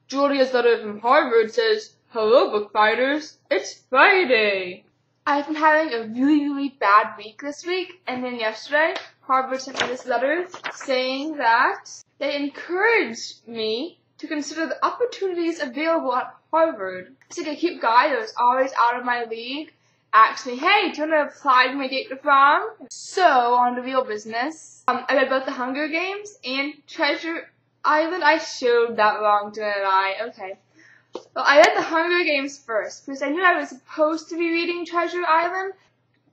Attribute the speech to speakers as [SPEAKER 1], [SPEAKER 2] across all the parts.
[SPEAKER 1] Julia's letter from Harvard says, "Hello, Bookfighters, it's Friday." I've been having a really bad week this week, and then yesterday, Harvard sent me this letter saying that they encouraged me to consider the opportunities available at Harvard. It's like a cute guy that was always out of my league asked me, "Hey, do you want to apply to my date to prom?" So, on to real business. I read both The Hunger Games and Treasure Island. I showed that wrong, didn't I? Okay. Well, I read The Hunger Games first because I knew I was supposed to be reading Treasure Island,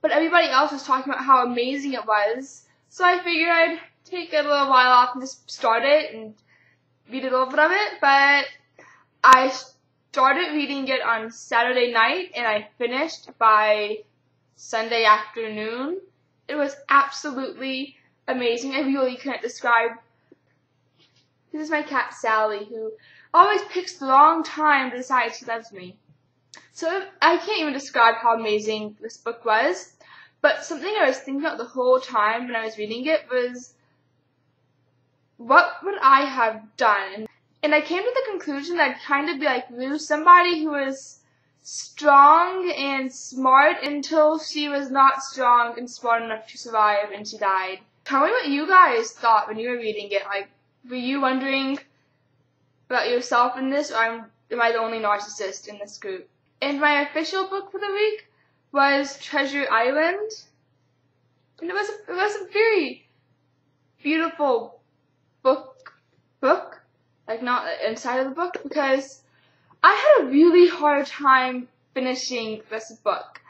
[SPEAKER 1] but everybody else was talking about how amazing it was. So I figured I'd take a little while off and just start it and read a little bit of it. But I started reading it on Saturday night and I finished by Sunday afternoon. It was absolutely amazing. I really couldn't describe. This is my cat Sally, who always picks the wrong time to decide she loves me. So I can't even describe how amazing this book was. But something I was thinking about the whole time when I was reading it was, what would I have done? And I came to the conclusion that I'd kind of be like Lou, somebody who was strong and smart until she was not strong and smart enough to survive and she died. Tell me what you guys thought when you were reading it. Like, were you wondering about yourself in this, or am I the only narcissist in this group? And my official book for the week was Treasure Island. And it was a very beautiful book. Like, not inside of the book, because I had a really hard time finishing this book.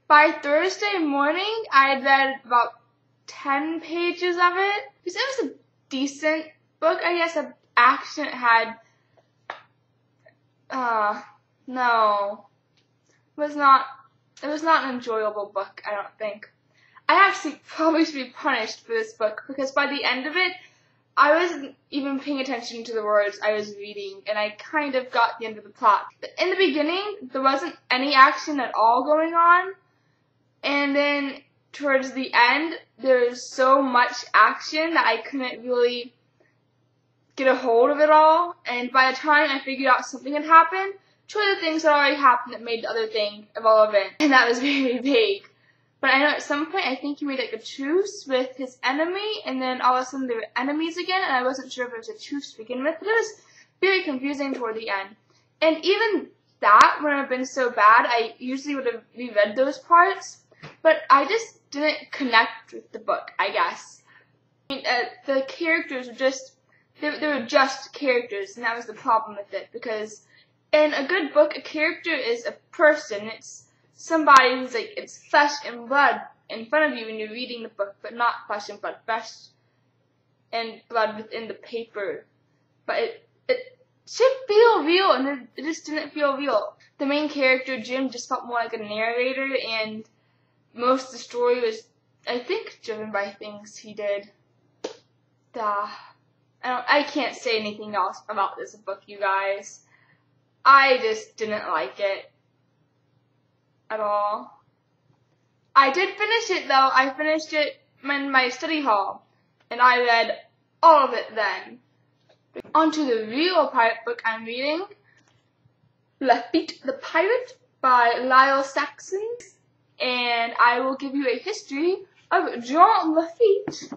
[SPEAKER 1] By Thursday morning, I had read about 10 pages of it. Because it was a decent book, I guess. The action it had, no. It was not an enjoyable book, I don't think. I actually probably should be punished for this book, because by the end of it, I wasn't even paying attention to the words I was reading, and I kind of got the end of the plot. But in the beginning, there wasn't any action at all going on, and then towards the end, there was so much action that I couldn't really get a hold of it all, and by the time I figured out something had happened, two other things had already happened that made the other thing irrelevant, and that was very vague. But I know at some point, I think he made like a truce with his enemy, and then all of a sudden they were enemies again, and I wasn't sure if it was a truce to begin with, but it was very confusing toward the end. And even that wouldn't have been so bad. I usually would have reread those parts, but I just didn't connect with the book, I guess. I mean, the characters were just, they were just characters, and that was the problem with it, because in a good book, a character is a person. It's somebody who's like, it's flesh and blood in front of you when you're reading the book, but not flesh and blood, flesh and blood within the paper. But it should feel real, and it just didn't feel real. The main character, Jim, just felt more like a narrator, and most of the story was, I think, driven by things he did. I can't say anything else about this book, you guys. I just didn't like it at all. I did finish it, though. I finished it in my study hall, and I read all of it then. On to the real pirate book I'm reading, Lafitte the Pirate by Lyle Saxon, and I will give you a history of Jean Lafitte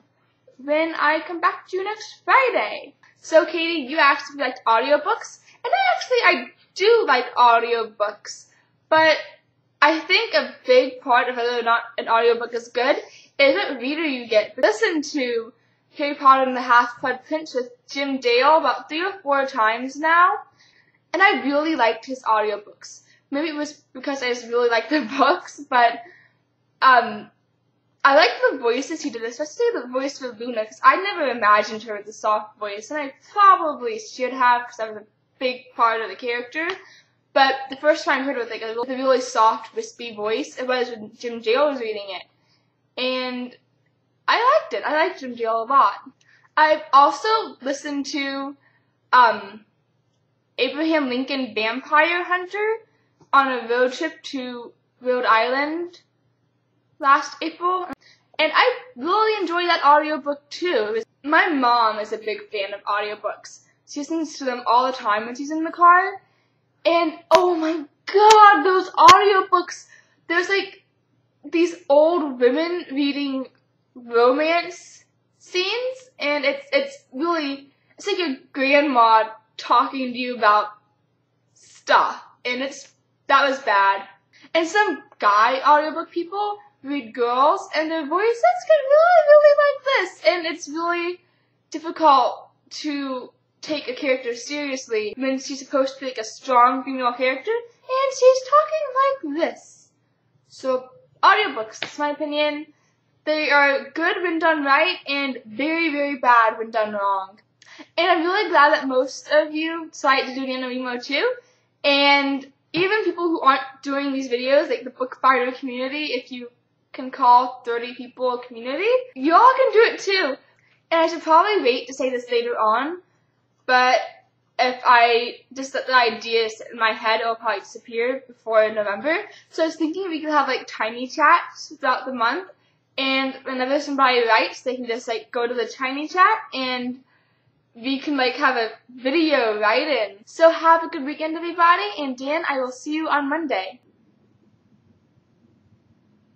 [SPEAKER 1] when I come back to you next Friday. So, Katie, you asked if you liked audiobooks, and I do like audiobooks, but I think a big part of whether or not an audiobook is good is what reader you get. Listen to Harry Potter and the Half-Blood Prince with Jim Dale about 3 or 4 times now, and I really liked his audiobooks. Maybe it was because I just really liked the books, but I liked the voices he did, especially the voice for Luna, because I never imagined her with a soft voice, and I probably should have, because that was a big part of the character. But the first time I heard it with like a really soft, wispy voice, it was when Jim Dale was reading it. And I liked it. I liked Jim Dale a lot. I've also listened to Abraham Lincoln Vampire Hunter on a road trip to Rhode Island last April. And I really enjoyed that audiobook too. My mom is a big fan of audiobooks. She listens to them all the time when she's in the car. And oh my god, those audiobooks! There's like these old women reading romance scenes, and it's like your grandma talking to you about stuff, and that was bad. And some guy audiobook people read girls, and their voices get really like this, and it's really difficult to take a character seriously when she's supposed to be like a strong female character, and she's talking like this. So audiobooks, that's my opinion. They are good when done right, and very bad when done wrong. And I'm really glad that most of you decided to do NaNoWriMo too. And even people who aren't doing these videos, like the Bookfighter community, if you can call 30 people a community, y'all can do it too. And I should probably wait to say this later on, but if I just let the idea sit in my head, it'll probably disappear before November. So I was thinking we could have like tiny chats throughout the month, and whenever somebody writes, they can just like go to the tiny chat and we can like have a video write-in. So have a good weekend, everybody, and Dan, I will see you on Monday.